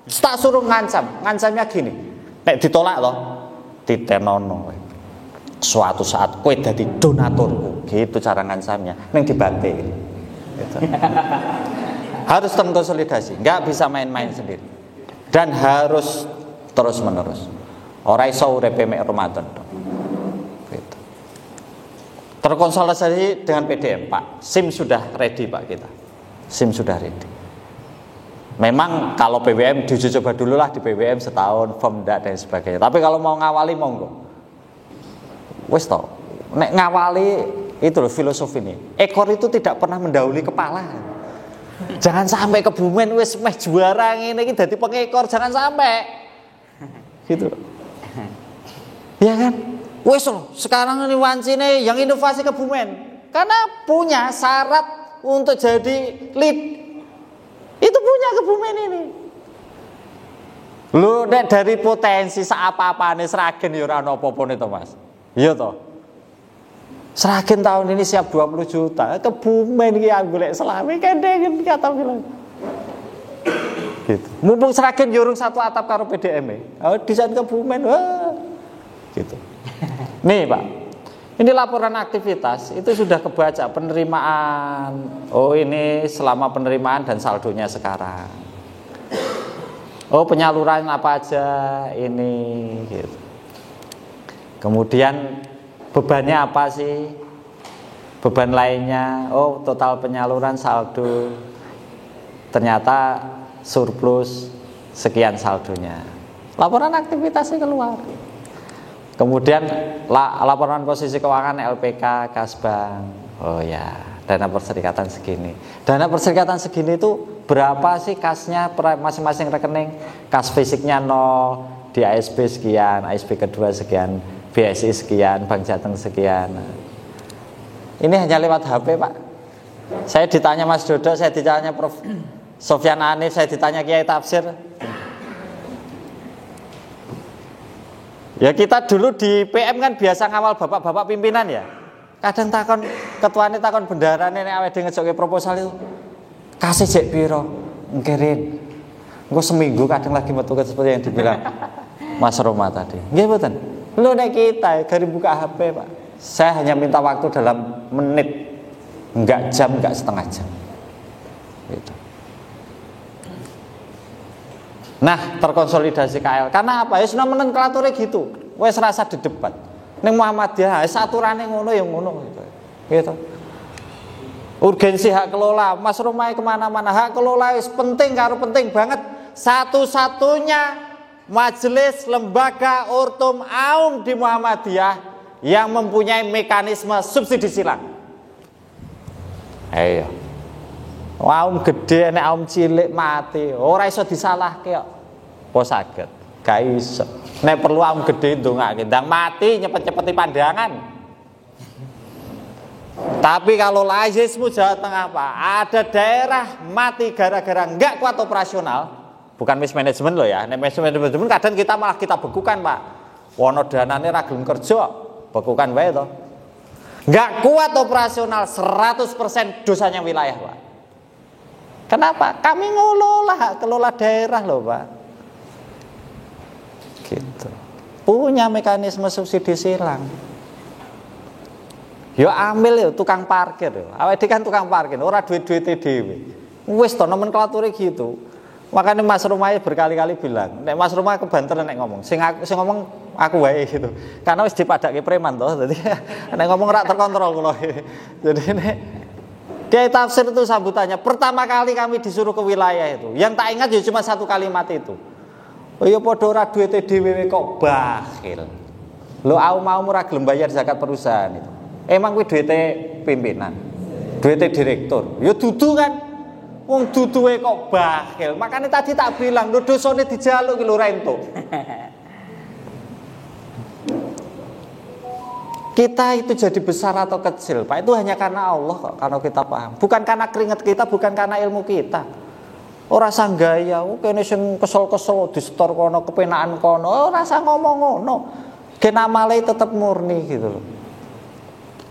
Tak suruh ngancam. Ngancamnya gini. Nek ditolak loh, ditenono. Suatu saat kowe dadi donaturku. Gitu cara ngancamnya. Ning dibanting. Gitu. Harus terkonsolidasi, enggak bisa main-main sendiri. Dan harus terus menerus. Ora iso urepe mek Ramadan tok. Gitu. Terkonsolidasi dengan PDM, Pak. SIM sudah ready, Pak kita. SIM sudah ready. Memang kalau BBM diuji coba dulu lah di BBM setahun, form dan sebagainya. Tapi kalau mau ngawali monggo. Wis to. Nek ngawali Itu loh filosofi ini. Ekor itu tidak pernah mendahului kepala. Jangan sampai Kebumen wis meh juara ngene iki dadi pengekor, jangan sampai. Gitu. Ya kan? Wis loh, sekarang ini wancine yang inovasi Kebumen. Karena punya syarat untuk jadi lead. Itu punya Kebumen ini. Lho nek dari potensi apa-apane Sragen ya ora ana apa-apane to, Mas. Iya to. Sragen tahun ini siap 20 juta. Kebumen iki aku golek selawe kendeng kata bilang. Gitu. Mumpung Sragen yo urung satu atap karo PDM-e. Oh, desain Kebumen. Wah. Gitu. Nih, Pak. Ini laporan aktivitas itu sudah kebaca penerimaan. Oh, ini selama penerimaan dan saldonya sekarang. Oh, penyaluran apa aja ini gitu. Kemudian bebannya apa sih? Beban lainnya. Oh, total penyaluran saldo ternyata surplus sekian saldonya. Laporan aktivitasnya keluar. Kemudian laporan posisi keuangan LPK Kasbank. Oh ya, dana perserikatan segini. Dana perserikatan segini itu berapa sih kasnya masing-masing rekening? Kas fisiknya 0, di ASB sekian, ASB kedua sekian, BSI sekian, Bank Jateng sekian. Ini hanya lewat HP, Pak. Saya ditanya Mas Dodo, saya ditanya Prof Sofyan Anif, saya ditanya Kiai Tafsir. Ya kita dulu di PM kan biasa ngawal bapak-bapak pimpinan ya. Kadang takon ketuane takon bendarane nek awake dhewe ngejokke proposal itu. Kasih cek piro? Ngkirin. Engko seminggu kadang lagi metu seperti yang dibilang Mas Roma tadi. Nggih mboten. Lho nek kita gari buka HP, Pak. Saya hanya minta waktu dalam menit. Enggak jam, enggak setengah jam. Gitu. Nah, terkonsolidasi KL. Karena apa? Ya sudah nomenklature gitu. Wes rasa di debat. Ning Muhammadiyah saturane ngono ya ngono gitu. Gitu. Urgensi hak kelola, Mas Romai kemana-mana. Hak kelola is penting, karo penting banget. Satu-satunya majelis lembaga urtum aum di Muhammadiyah yang mempunyai mekanisme subsidi silang. Ayo, aum gede, nek aum cilik mati, ora iso disalahke kok. Apa saged? Gak iso. Nek perlu aum gede ndongake, ndang mati nyepet-nyepeti pandangan. Tapi kalau lazismu Jawa Tengah Pak, ada daerah mati gara-gara enggak kuat operasional, bukan mismanagement loh ya. Nek mismanagement kadang kita malah kita bekukan Pak. Wono danane ra gelem kerja, bekukan wae to. Enggak kuat operasional 100% dosanya wilayah Pak. Kenapa? Kami kelola daerah loh Pak. Gitu. Punya mekanisme subsidi silang. Yo ambil yo tukang parkir yo. Awake kan tukang parkir, ora duit-duite dhewe. Wis to nomenklature gitu. Makanya Mas Rumah berkali-kali bilang, nek Mas Rumah kebanter nek ngomong. Sing ngomong aku wae gitu. Karena wis dipadake preman to. Dadi nek ngomong ora terkontrol kula. Jadi nek Kiai Tafsir itu sambutannya pertama kali kami disuruh ke wilayah itu. Yang tak ingat ya cuma satu kalimat itu. Oh ya padha ora duite dhewe kok bakhil. Lho aum-aum ora gelem bayar zakat perusahaan itu. Emang kuwi duite pimpinan, duite direktur. Ya dudu kan. Wong duduhe kok bakhil. Makanya tadi tak bilang, lho dosane dijaluk ki lho ra entuk. Kita itu jadi besar atau kecil, Pak, itu hanya karena Allah kok, kalau kita paham. Bukan karena keringat kita, bukan karena ilmu kita. Ora sanggaya, kene sing kesel-kesel di-store kono, kepenaan kono, ora usah ngomong ngono. Gen amale tetep murni gitu loh.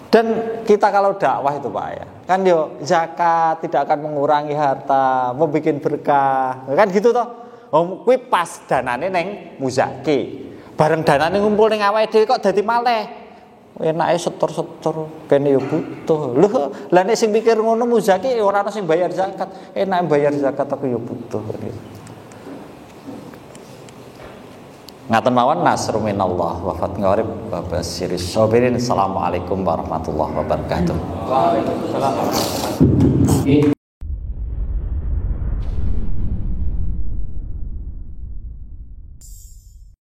Dan kita kalau dakwah itu Pak ya, kan yo zakat tidak akan mengurangi harta, membuat berkah, kan gitu toh. Kuwi pas danane neng muzaki, bareng danane ngumpul neng awake dhewe kok dadi maleh. Enake setor-setor kene yo butuh. Lho, lah nek sing mikir ngono muzaki ora ana sing bayar zakat, enak bayar zakat aku yo butuh. Ngaten mawon nasrun minallah wa fathu qarib wa basyiris sabirin. Assalamualaikum warahmatullahi wabarakatuh. Waalaikumsalam.